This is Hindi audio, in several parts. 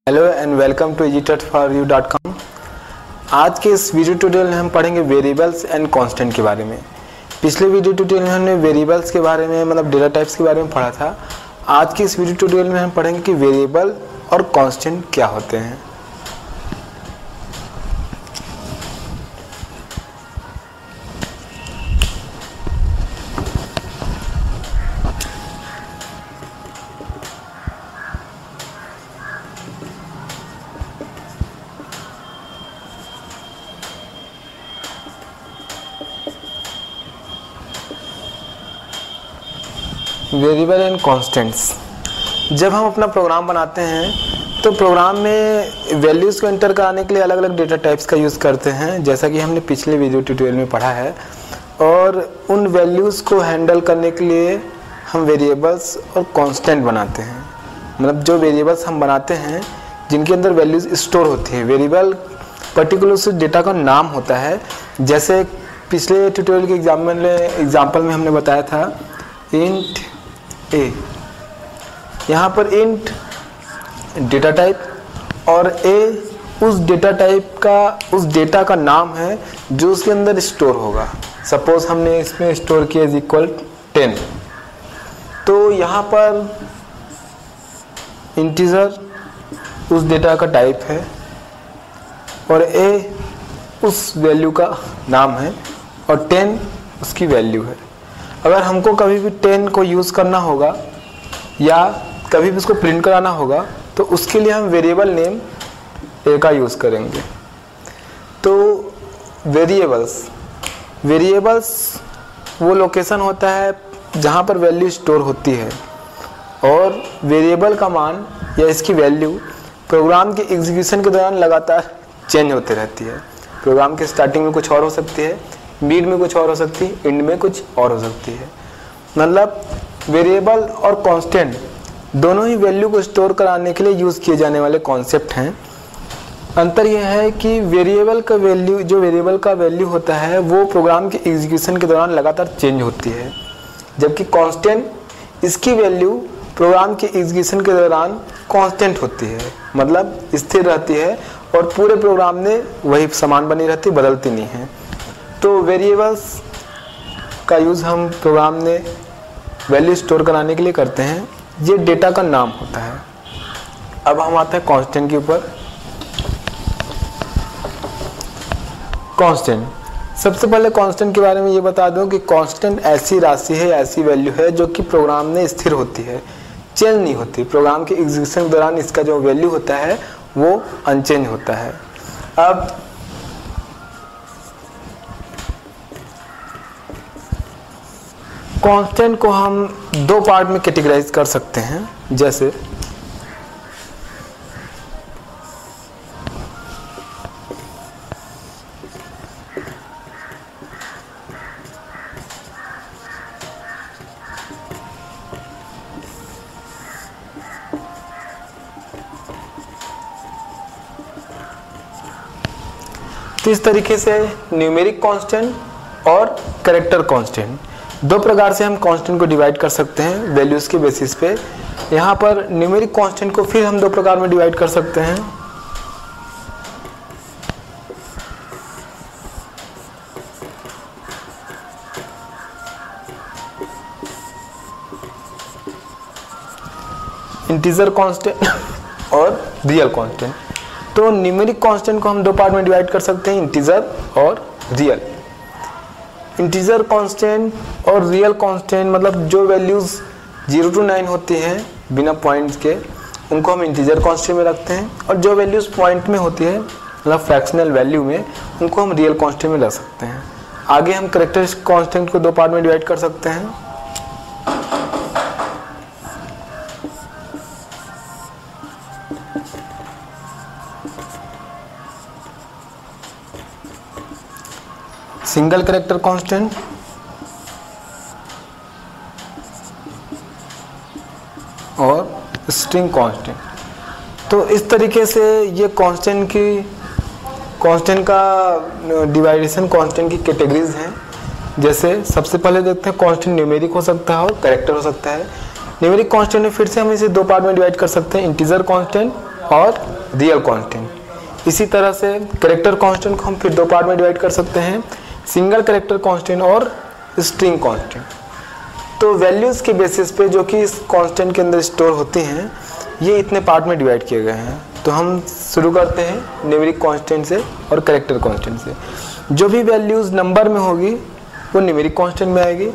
Hello and welcome to easytutforyou.com। आज के इस वीडियो ट्यूटोरियल में हम पढ़ेंगे वेरिएबल्स एंड कांस्टेंट के बारे में। पिछले वीडियो ट्यूटोरियल में हमने वेरिएबल्स के बारे में मतलब डेटा टाइप्स के बारे में पढ़ा था। आज के इस वीडियो ट्यूटोरियल में हम पढ़ेंगे कि वेरिएबल और कांस्टेंट क्या होते हैं। वेरिएबल एंड कांस्टेंट्स, जब हम अपना प्रोग्राम बनाते हैं तो प्रोग्राम में वैल्यूज़ को एंटर कराने के लिए अलग अलग डेटा टाइप्स का यूज़ करते हैं, जैसा कि हमने पिछले वीडियो ट्यूटोरियल में पढ़ा है। और उन वैल्यूज़ को हैंडल करने के लिए हम वेरिएबल्स और कांस्टेंट बनाते हैं। मतलब जो वेरिएबल्स हम बनाते हैं जिनके अंदर वैल्यूज़ स्टोर होती है। वेरिएबल पर्टिकुलर उस डेटा का नाम होता है, जैसे पिछले ट्यूटोरियल के एग्जाम्पल में हमने बताया था इंट ए। यहाँ पर इंट डेटा टाइप और ए उस डेटा टाइप का उस डेटा का नाम है जो उसके अंदर स्टोर होगा। सपोज हमने इसमें स्टोर किया इज इक्वल 10, तो यहाँ पर इंटीजर उस डेटा का टाइप है और ए उस वैल्यू का नाम है और 10 उसकी वैल्यू है। अगर हमको कभी भी 10 को यूज़ करना होगा या कभी भी उसको प्रिंट कराना होगा तो उसके लिए हम वेरिएबल नेम ए का यूज़ करेंगे। तो वेरिएबल्स वो लोकेशन होता है जहाँ पर वैल्यू स्टोर होती है और वेरिएबल का मान या इसकी वैल्यू प्रोग्राम के एग्जीक्यूशन के दौरान लगातार चेंज होते रहती है। प्रोग्राम के स्टार्टिंग में कुछ और हो सकती है, मिड में कुछ और हो सकती है, एंड में कुछ और हो सकती है। मतलब वेरिएबल और कांस्टेंट दोनों ही वैल्यू को स्टोर कराने के लिए यूज़ किए जाने वाले कॉन्सेप्ट हैं। अंतर यह है कि वेरिएबल का वैल्यू होता है वो प्रोग्राम के एग्जीक्यूशन के दौरान लगातार चेंज होती है, जबकि कांस्टेंट इसकी वैल्यू प्रोग्राम के एग्जीक्यूशन के दौरान कांस्टेंट होती है, मतलब स्थिर रहती है और पूरे प्रोग्राम में वही समान बनी रहती, बदलती नहीं है। तो वेरिएबल्स का यूज़ हम प्रोग्राम में वैल्यू स्टोर कराने के लिए करते हैं। ये डेटा का नाम होता है। अब हम आते हैं कांस्टेंट के ऊपर। कांस्टेंट, सबसे पहले कांस्टेंट के बारे में ये बता दूं कि कांस्टेंट ऐसी राशि है, ऐसी वैल्यू है जो कि प्रोग्राम में स्थिर होती है, चेंज नहीं होती। प्रोग्राम के एग्जीक्यूशन के दौरान इसका जो वैल्यू होता है वो अनचेंज होता है। अब कांस्टेंट को हम दो पार्ट में कैटेगराइज कर सकते हैं, जैसे तो इस तरीके से न्यूमेरिक कांस्टेंट और कैरेक्टर कांस्टेंट, दो प्रकार से हम कांस्टेंट को डिवाइड कर सकते हैं वैल्यूज़ के बेसिस पे। यहाँ पर न्यूमेरिक कांस्टेंट को फिर हम दो प्रकार में डिवाइड कर सकते हैं। इंटीजर कांस्टेंट और रियल कांस्टेंट। तो न्यूमेरिक कांस्टेंट को हम दो पार्ट में डिवाइड कर सकते हैं, इंटीजर और रियल। इंटीजर कांस्टेंट और रियल कांस्टेंट मतलब जो वैल्यूज़ 0 to 9 होती हैं बिना पॉइंट्स के, उनको हम इंटीजर कांस्टेंट में रखते हैं, और जो वैल्यूज़ पॉइंट में होती है मतलब फ्रैक्शनल वैल्यू में, उनको हम रियल कांस्टेंट में रख सकते हैं। आगे हम कैरेक्टर कांस्टेंट को दो पार्ट में डिवाइड कर सकते हैं। सिंगल कैरेक्टर कांस्टेंट और स्ट्रिंग कांस्टेंट। तो इस तरीके से ये कांस्टेंट का डिवाइडेशन कांस्टेंट की कैटेगरीज हैं। जैसे सबसे पहले देखते हैं कांस्टेंट न्यूमेरिक हो सकता है और कैरेक्टर हो सकता है। न्यूमेरिक कांस्टेंट में फिर से हम इसे दो पार्ट में डिवाइड कर सकते हैं, इंटीजर कांस्टेंट और रियल कांस्टेंट। इसी तरह से कैरेक्टर कांस्टेंट को हम फिर दो पार्ट में डिवाइड कर सकते हैं, सिंगल कैरेक्टर कांस्टेंट और स्ट्रिंग कांस्टेंट। तो वैल्यूज़ के बेसिस पे जो कि इस कांस्टेंट के अंदर स्टोर होती हैं, ये इतने पार्ट में डिवाइड किए गए हैं। तो हम शुरू करते हैं न्यूमेरिक कांस्टेंट से और कैरेक्टर कांस्टेंट से। जो भी वैल्यूज़ नंबर में होगी वो न्यूमेरिक कांस्टेंट में आएगी,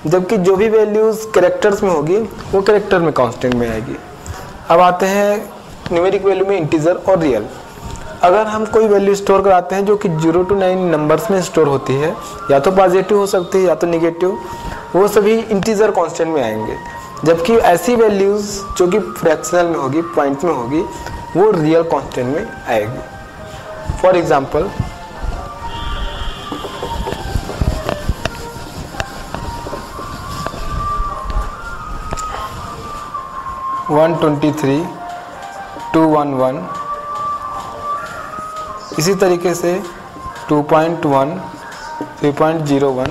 जबकि जो भी वैल्यूज़ कैरेक्टर्स में होगी वो कैरेक्टर में कांस्टेंट में आएगी। अब आते हैं न्यूमेरिक वैल्यू में इंटीजर और रियल। अगर हम कोई वैल्यू स्टोर कराते हैं जो कि 0 to 9 नंबर्स में स्टोर होती है, या तो पॉजिटिव हो सकती है या तो निगेटिव, वो सभी इंटीजर कांस्टेंट में आएंगे। जबकि ऐसी वैल्यूज़ जो कि फ्रैक्शनल में होगी, पॉइंट में होगी, वो रियल कांस्टेंट में आएगी। फॉर एग्जांपल 123, 211, इसी तरीके से 2.1, 3.01,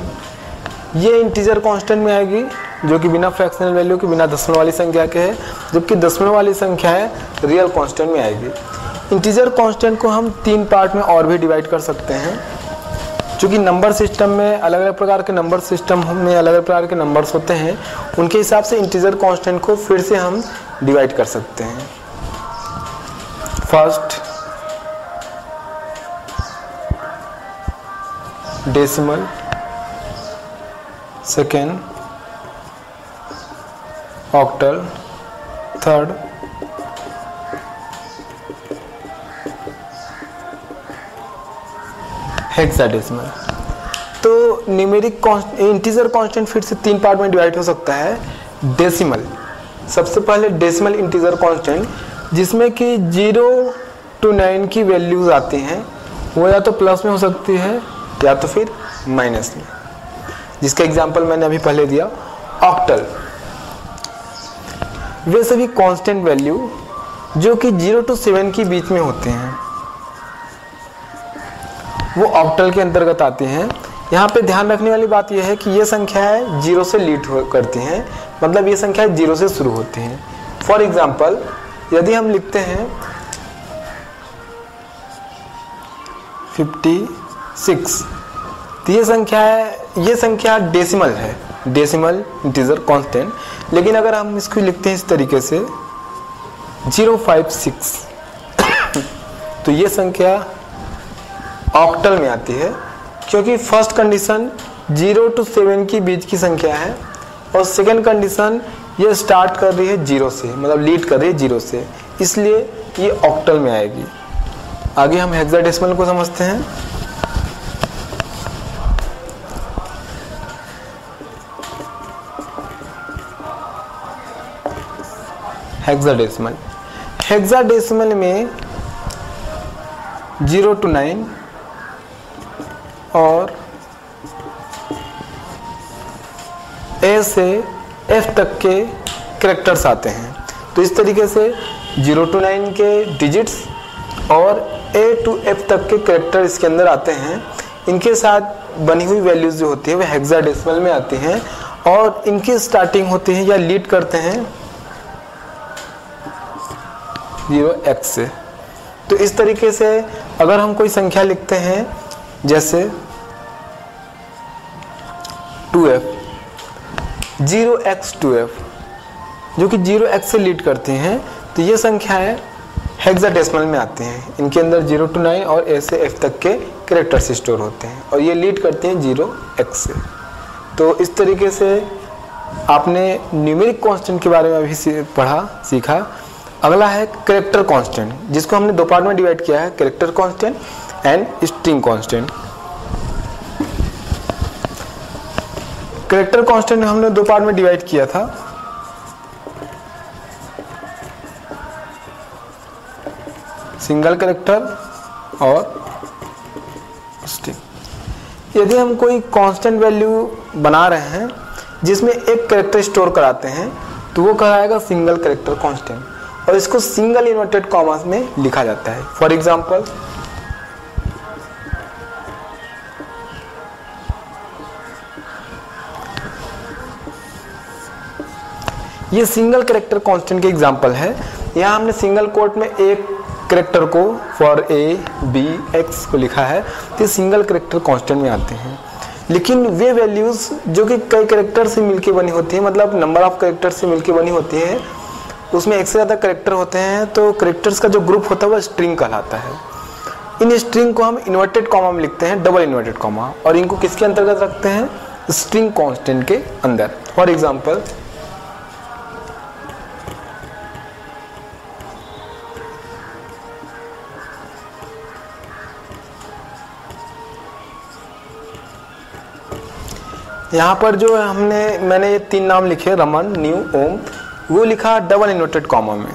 ये इंटीजर कांस्टेंट में आएगी जो कि बिना फ्रैक्शनल वैल्यू के, बिना दशमलव वाली संख्या के है, जबकि दशमलव वाली संख्या है रियल कांस्टेंट में आएगी। इंटीजर कांस्टेंट को हम तीन पार्ट में और भी डिवाइड कर सकते हैं। चूँकि नंबर सिस्टम में अलग अलग प्रकार के नंबर सिस्टम में अलग अलग प्रकार के नंबर्स होते हैं, उनके हिसाब से इंटीजर कांस्टेंट को फिर से हम डिवाइड कर सकते हैं। First decimal, second octal, third hexadecimal. तो न्यूमेरिक इंटीजर कांस्टेंट फिर से तीन पार्ट में डिवाइड हो सकता है। डेसिमल, सबसे पहले डेसिमल इंटीजर कांस्टेंट, जिसमें कि 0 to 9 की वैल्यूज आती हैं, वो या तो प्लस में हो सकती है या तो फिर माइनस में, जिसका एग्जांपल मैंने अभी पहले दिया। ऑक्टल, वे सभी कांस्टेंट वैल्यू जो कि 0 to 7 के बीच में होते हैं, वो ऑक्टल के अंतर्गत आती हैं। यहाँ पे ध्यान रखने वाली बात यह है कि ये संख्याएं 0 से लीड करती हैं, मतलब ये संख्याएं 0 से शुरू होती हैं। फॉर एग्जांपल यदि हम लिखते हैं 56, तो ये संख्या डेसिमल है, डेसिमल इंटीजर कांस्टेंट। लेकिन अगर हम इसको लिखते हैं इस तरीके से 056 तो ये संख्या ऑक्टल में आती है, क्योंकि फर्स्ट कंडीशन 0 to 7 के बीच की संख्या है और सेकंड कंडीशन ये स्टार्ट कर रही है 0 से, मतलब लीड कर रही है 0 से, इसलिए ये ऑक्टल में आएगी। आगे हम हेक्साडेसिमल को समझते हैं। हेक्साडेसिमल, हेक्साडेसिमल में 0 to 9 और A से F तक के कैरेक्टर्स आते हैं। तो इस तरीके से 0 to 9 के डिजिट्स और A to F तक के कैरेक्टर इसके अंदर आते हैं। इनके साथ बनी हुई वैल्यूज जो होती है वह हेक्साडेसिमल में आती हैं और इनकी स्टार्टिंग होती है या लीड करते हैं 0x से। तो इस तरीके से अगर हम कोई संख्या लिखते हैं जैसे 2f, 0x2f, जो कि 0x से लीड करती हैं, तो ये संख्याएं हेक्साडेसिमल में आती हैं। इनके अंदर 0 to 9 और A से F तक के कैरेक्टर्स स्टोर होते हैं और ये लीड करते हैं 0x से। तो इस तरीके से आपने न्यूमेरिक कांस्टेंट के बारे में अभी सीखा। अगला है कैरेक्टर कांस्टेंट, जिसको हमने दो पार्ट में डिवाइड किया है, character constant and string constant. Character constant हमने दो पार्ट में डिवाइड किया था। सिंगल कैरेक्टर और स्ट्रिंग। यदि हम कोई कांस्टेंट वैल्यू बना रहे हैं जिसमें एक कैरेक्टर स्टोर कराते हैं तो वो कहलाएगा सिंगल कैरेक्टर कांस्टेंट और इसको सिंगल इन्वर्टेड कॉमास में लिखा जाता है। फॉर एग्जांपल ये सिंगल कैरेक्टर कांस्टेंट के एग्जांपल है। यहाँ हमने सिंगल कोट में एक करेक्टर को फॉर ए बी एक्स को लिखा है तो सिंगल करेक्टर कांस्टेंट में आते हैं। लेकिन वे वैल्यूज़ जो कि कई करेक्टर से मिलके बनी होती हैं, मतलब नंबर ऑफ करेक्टर से मिलके बनी होती है, उसमें एक से ज़्यादा करेक्टर होते हैं, तो करेक्टर्स का जो ग्रुप होता है वह स्ट्रिंग कहलाता है। इन स्ट्रिंग को हम इन्वर्टेड कॉमा में लिखते हैं, डबल इन्वर्टेड कॉमा, और इनको किसके अंतर्गत रखते हैं? स्ट्रिंग कांस्टेंट के अंदर। फॉर एग्जांपल यहाँ पर जो मैंने ये 3 नाम लिखे, रमन, न्यू, ओम, वो लिखा डबल इन्वर्टेड कॉमा में,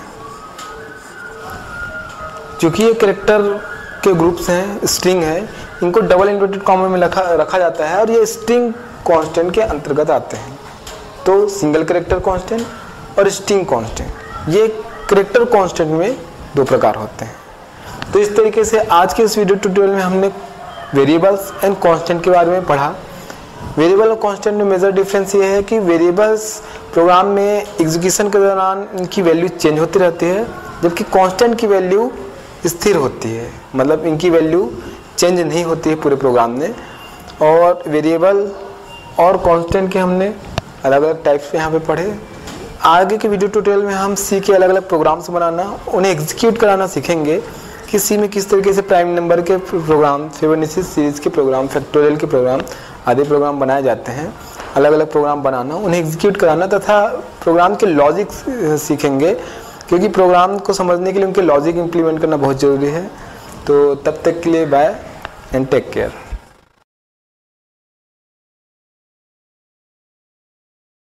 क्योंकि ये कैरेक्टर के ग्रुप्स हैं, स्ट्रिंग है, इनको डबल इन्वर्टेड कॉमा में रखा जाता है और ये स्ट्रिंग कांस्टेंट के अंतर्गत आते हैं। तो सिंगल कैरेक्टर कांस्टेंट और स्ट्रिंग कांस्टेंट, ये कैरेक्टर कांस्टेंट में 2 प्रकार होते हैं। तो इस तरीके से आज के इस वीडियो ट्यूटोरियल में हमने वेरिएबल्स एंड कांस्टेंट के बारे में पढ़ा। वेरिएबल और कांस्टेंट में मेजर डिफरेंस ये है कि वेरिएबल्स प्रोग्राम में एग्जीक्यूशन के दौरान इनकी वैल्यू चेंज होती रहती है, जबकि कांस्टेंट की वैल्यू स्थिर होती है, मतलब इनकी वैल्यू चेंज नहीं होती है पूरे प्रोग्राम में। और वेरिएबल और कांस्टेंट के हमने अलग अलग टाइप्स यहाँ पे पढ़े। आगे के वीडियो ट्यूटोरियल में हम सी के अलग अलग प्रोग्राम्स बनाना, उन्हें एग्जीक्यूट कराना सीखेंगे कि सी में किस तरीके से प्राइम नंबर के प्रोग्राम, फिबोनाची सीरीज के प्रोग्राम, फैक्टोरियल के प्रोग्राम आदि प्रोग्राम बनाए जाते हैं। अलग अलग प्रोग्राम बनाना, उन्हें एग्जीक्यूट कराना तथा प्रोग्राम के लॉजिक सीखेंगे, क्योंकि प्रोग्राम को समझने के लिए उनके लॉजिक इंप्लीमेंट करना बहुत ज़रूरी है। तो तब तक के लिए बाय एंड टेक केयर।